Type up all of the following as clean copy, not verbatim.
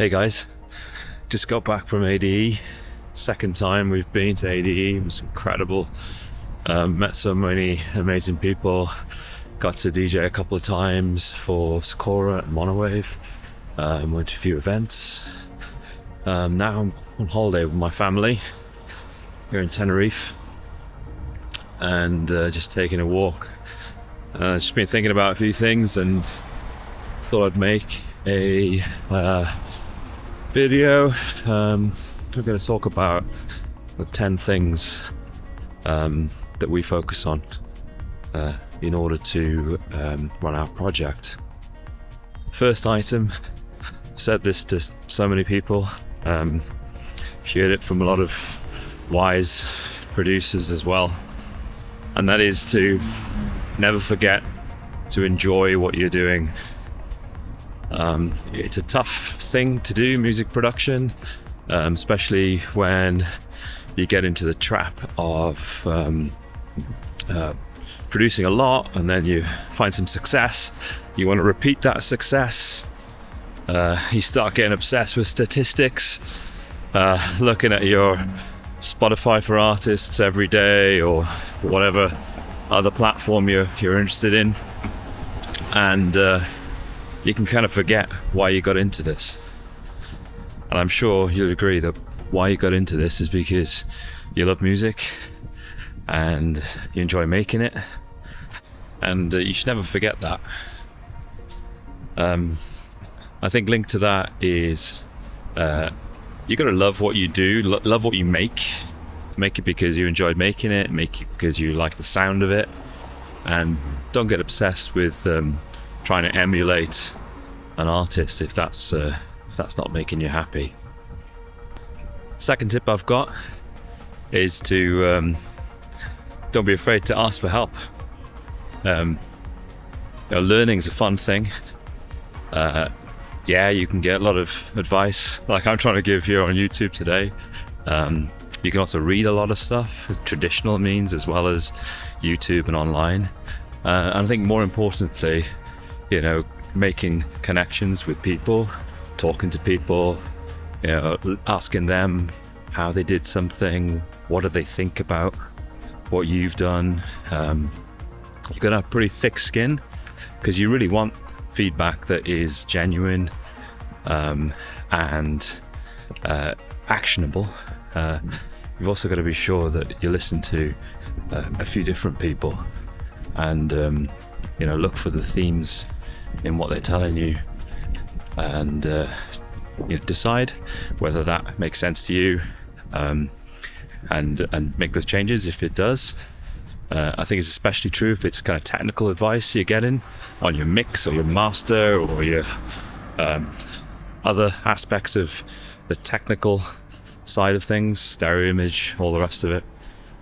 Hey guys, just got back from ADE. Second time we've been to ADE. It was incredible. Met so many amazing people. Got to DJ a couple of times for Sakura and Monowave. Went to a few events. Now I'm on holiday with my family here in Tenerife and just taking a walk. Just been thinking about a few things and thought I'd make a video. We're going to talk about the 10 things that we focus on in order to run our project. First item, I've said this to so many people, I've heard it from a lot of wise producers as well, and that is to never forget to enjoy what you're doing. It's a tough thing to do, music production, especially when you get into the trap of producing a lot and then you find some success. You want to repeat that success. You start getting obsessed with statistics, looking at your Spotify for artists every day or whatever other platform you're interested in, and you can kind of forget why you got into this. And I'm sure you'll agree that why you got into this is because you love music and you enjoy making it, and you should never forget that. I think linked to that is you got to love what you do, love what you make it because you enjoyed making it, make it because you like the sound of it, and don't get obsessed with trying to emulate an artist if that's not making you happy. Second tip I've got is to don't be afraid to ask for help. Learning's a fun thing. You can get a lot of advice like I'm trying to give here on YouTube today. You can also read a lot of stuff, traditional means as well as YouTube and online. And I think more importantly, making connections with people, talking to people, asking them how they did something, what do they think about what you've done. You're gonna have pretty thick skin because you really want feedback that is genuine and actionable. You've also got to be sure that you listen to a few different people and look for the themes in what they're telling you, and decide whether that makes sense to you, and make those changes if it does. I think it's especially true if it's kind of technical advice you're getting on your mix or your master or your other aspects of the technical side of things, stereo image, all the rest of it.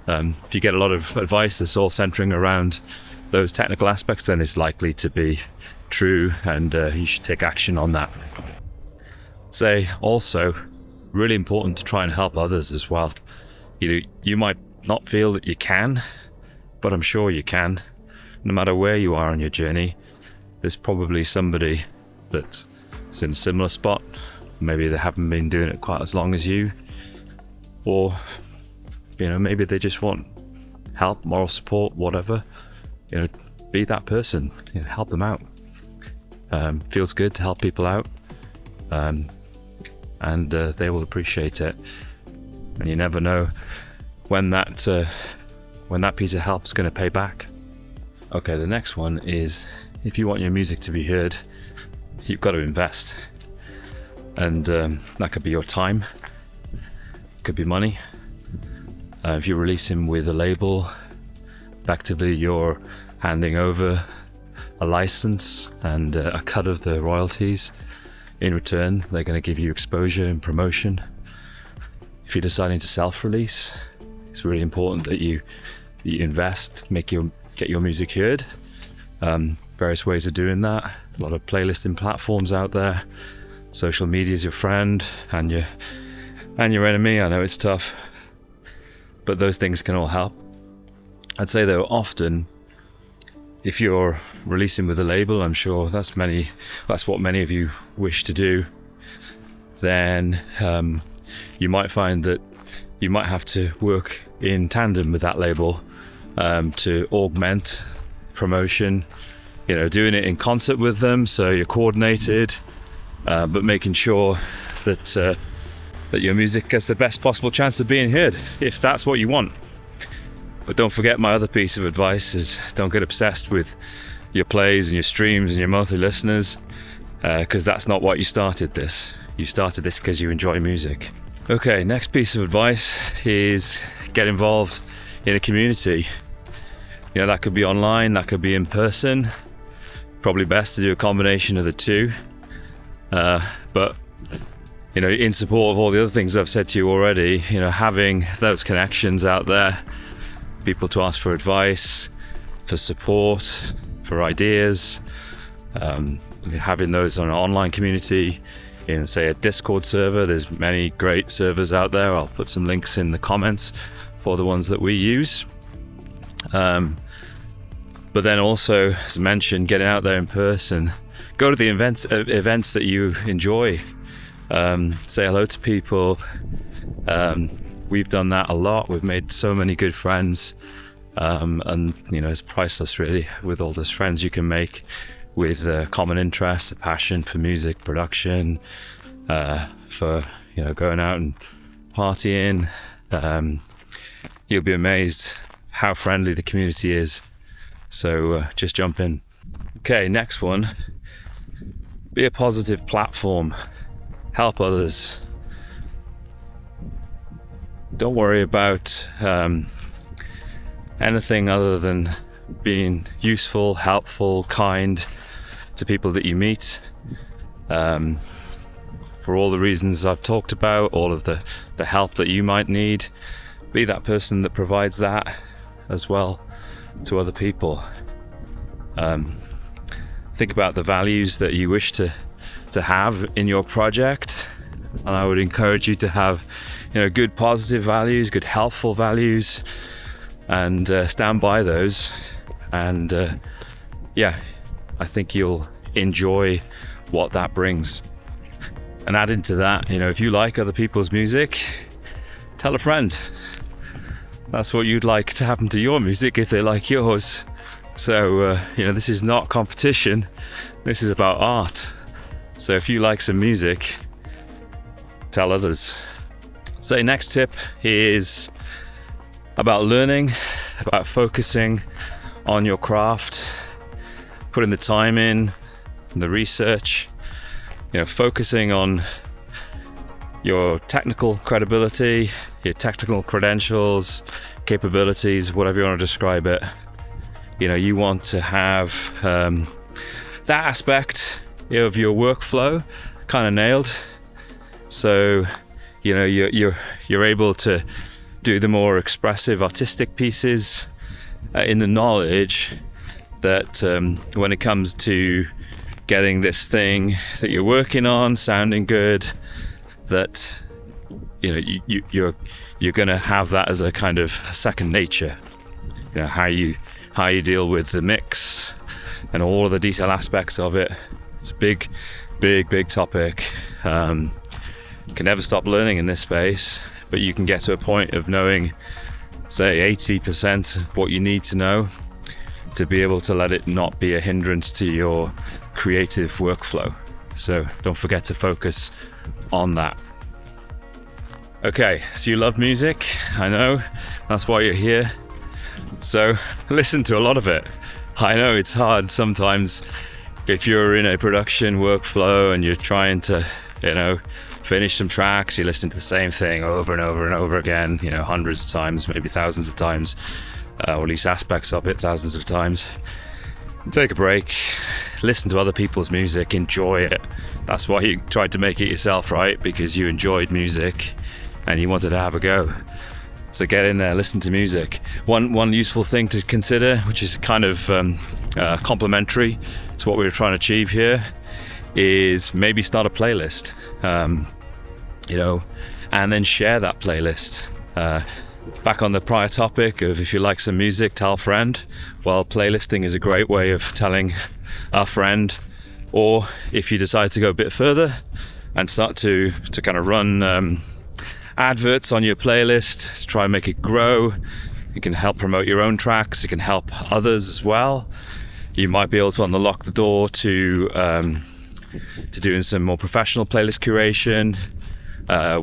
If you get a lot of advice that's all centering around those technical aspects, then it's likely to be true, and you should take action on that. Say also, really important to try and help others as well. You might not feel that you can, but I'm sure you can. No matter where you are on your journey, there's probably somebody that is in a similar spot. Maybe they haven't been doing it quite as long as you, or maybe they just want help, moral support, whatever. Be that person, help them out. Feels good to help people out, and they will appreciate it. And you never know when that piece of help is going to pay back. Okay, the next one is, if you want your music to be heard, you've got to invest. And that could be your time, could be money. If you're releasing with a label, effectively you're handing over a license and a cut of the royalties. In return, they're going to give you exposure and promotion. If you're deciding to self-release, it's really important that you invest, get your music heard. Various ways of doing that. A lot of playlisting platforms out there. Social media is your friend and your enemy. I know it's tough, but those things can all help. I'd say though, often if you're releasing with a label, I'm sure that's what many of you wish to do. then you might find that you might have to work in tandem with that label to augment promotion, doing it in concert with them, so you're coordinated, but making sure that your music gets the best possible chance of being heard, if that's what you want. But don't forget, my other piece of advice is don't get obsessed with your plays and your streams and your monthly listeners, because that's not what you started this. You started this because you enjoy music. Okay, next piece of advice is get involved in a community. That could be online, that could be in person. Probably best to do a combination of the two. But in support of all the other things I've said to you already, having those connections out there, people to ask for advice, for support, for ideas, having those on an online community, in say a Discord server. There's many great servers out there. I'll put some links in the comments for the ones that we use. But then also, as mentioned, getting out there in person. Go to the events that you enjoy. Say hello to people. We've done that a lot. We've made so many good friends. And it's priceless really, with all those friends you can make with a common interest, a passion for music production, for going out and partying. You'll be amazed how friendly the community is. So just jump in. Okay, next one. Be a positive platform. Help others. Don't worry about anything other than being useful, helpful, kind to people that you meet. For all the reasons I've talked about, all of the help that you might need, be that person that provides that as well to other people. Think about the values that you wish to have in your project, and I would encourage you to have good positive values, good helpful values, and stand by those. And I think you'll enjoy what that brings. And adding to that, if you like other people's music, tell a friend. That's what you'd like to happen to your music if they like yours. So this is not competition, this is about art. So if you like some music, tell others. So next tip is about learning, about focusing on your craft, putting the time in, the research, focusing on your technical credibility, your technical credentials, capabilities, whatever you want to describe it. You want to have that aspect of your workflow kind of nailed. So you're able to do the more expressive artistic pieces in the knowledge that when it comes to getting this thing that you're working on sounding good, that you're going to have that as a kind of second nature. How you deal with the mix and all of the detail aspects of it. It's a big topic. You can never stop learning in this space, but you can get to a point of knowing, say, 80% of what you need to know to be able to let it not be a hindrance to your creative workflow. So don't forget to focus on that. Okay, so you love music, I know, that's why you're here. So listen to a lot of it. I know it's hard sometimes if you're in a production workflow and you're trying to, finish some tracks, you listen to the same thing over and over and over again, hundreds of times, maybe thousands of times, or at least aspects of it thousands of times. Take a break, listen to other people's music, enjoy it. That's why you tried to make it yourself, right? Because you enjoyed music and you wanted to have a go. So get in there, listen to music. One useful thing to consider, which is kind of complementary to what we were trying to achieve here, is maybe start a playlist, and then share that playlist. Back on the prior topic of if you like some music, tell a friend. Well, playlisting is a great way of telling a friend, or if you decide to go a bit further, and start to kind of run adverts on your playlist to try and make it grow. You can help promote your own tracks. It can help others as well. You might be able to unlock the door to doing some more professional playlist curation,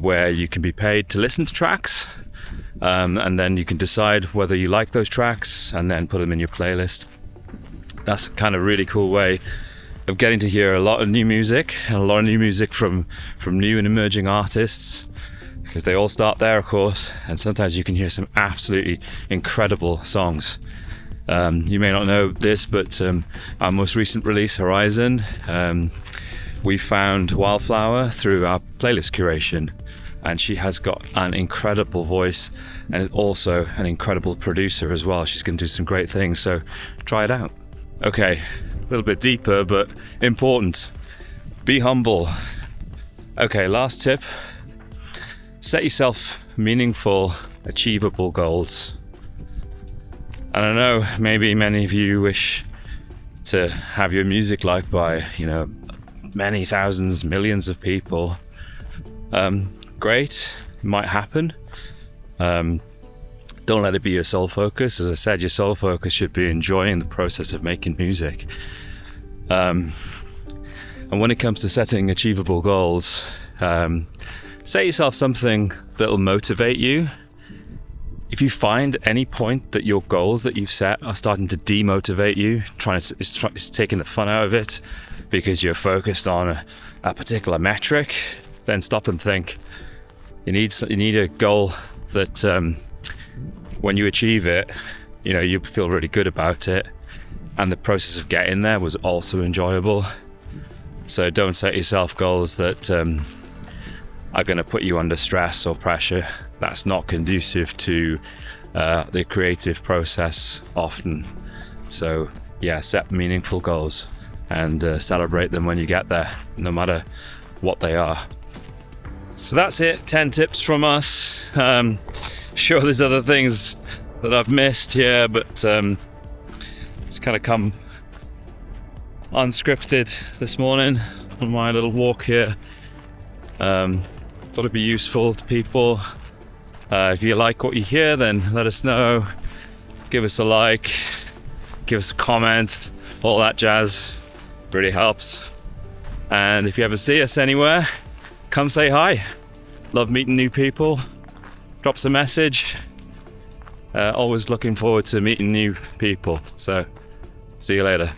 where you can be paid to listen to tracks, and then you can decide whether you like those tracks and then put them in your playlist. That's a kind of really cool way of getting to hear a lot of new music, and a lot of new music from new and emerging artists, because they all start there, of course, and sometimes you can hear some absolutely incredible songs. You may not know this, but our most recent release, Horizon, we found Wildflower through our playlist curation, and she has got an incredible voice and is also an incredible producer as well. She's going to do some great things, so try it out. Okay, a little bit deeper, but important. Be humble. Okay, last tip. Set yourself meaningful, achievable goals. And I know maybe many of you wish to have your music liked by, many thousands, millions of people. Great, it might happen. Don't let it be your sole focus. As I said, your sole focus should be enjoying the process of making music. And when it comes to setting achievable goals, set yourself something that'll motivate you. If you find at any point that your goals that you've set are starting to demotivate you, it's taking the fun out of it because you're focused on a particular metric, then stop and think. You need a goal that when you achieve it, you feel really good about it, and the process of getting there was also enjoyable. So don't set yourself goals that are going to put you under stress or pressure. That's not conducive to the creative process often. So yeah, set meaningful goals and celebrate them when you get there, no matter what they are. So that's it, 10 tips from us. Sure there's other things that I've missed here, but it's kind of come unscripted this morning on my little walk here. Thought it'd be useful to people. If you like what you hear, then let us know. Give us a like, give us a comment, all that jazz really helps. And if you ever see us anywhere, come say hi. Love meeting new people. Drop us a message. Always looking forward to meeting new people. So see you later.